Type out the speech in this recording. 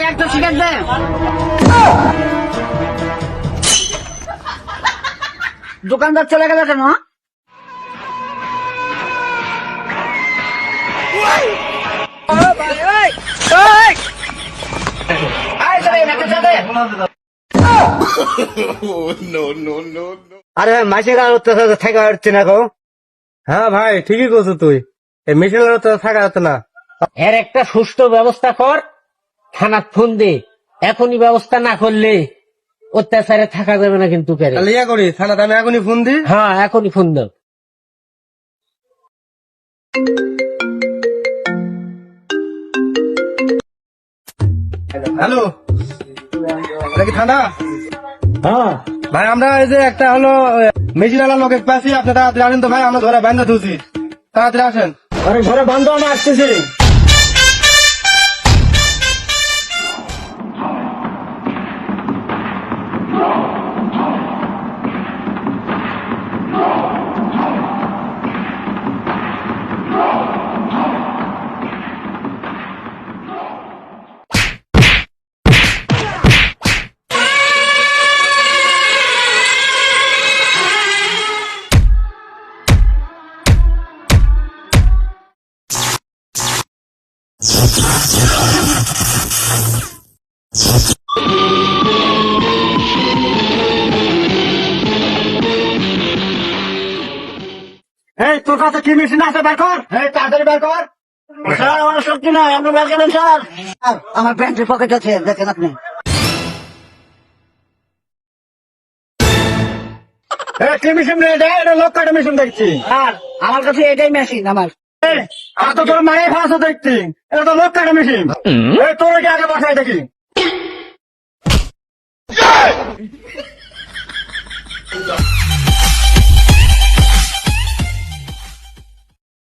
একটা সিগারেট দে। দোকানদার চলে গেল কেন? আরে মাসের আর থাকা হচ্ছে না গো। হ্যাঁ ভাই ঠিকই করছো তুই, এই মেশিনের তো থাকা যাচ্ছে না। এর একটা সুষ্ঠু ব্যবস্থা কর, থানার ফোন দে। এখনই ব্যবস্থা না করলে অত্যাচারে থাকা যাবে না কিন্তু। তাহলে ইয়া করি থানাতে আমি এখনই ফোন দিই। হ্যাঁ এখনই ফোন দাও। হ্যালো, এটা কি থানা? হ্যাঁ ভাই আমরা এই যে একটা হলো মেশিনালা লোক পাচ্ছি, আপনি তাড়াতাড়ি আনেন তো ভাই, আমরা ধরে বান্ধা ধুছি, তাড়াতাড়ি আসেন। আরে ঘরে বন্ধ, আমি আসতেছি। এই তোর কাছে কি মেশিন আছে বের কর, এই তাড়াতাড়ি বের কর। স্যার আমার শক্তি নাই, আপনি বের করেন স্যার। আমার প্যান্টের পকেট আছে, দেখেন আপনি। কি মেশিন রে এটা? এটা লোক কাটা মেশিন দেখছি। স্যার আমার কাছে এটাই মেশিন আমার। আর তো তোর মায়ের ভাষা দেখছি, এটা তো লোক কাটা মেশিন। এই তোর কি আগে বাসায় দেখি।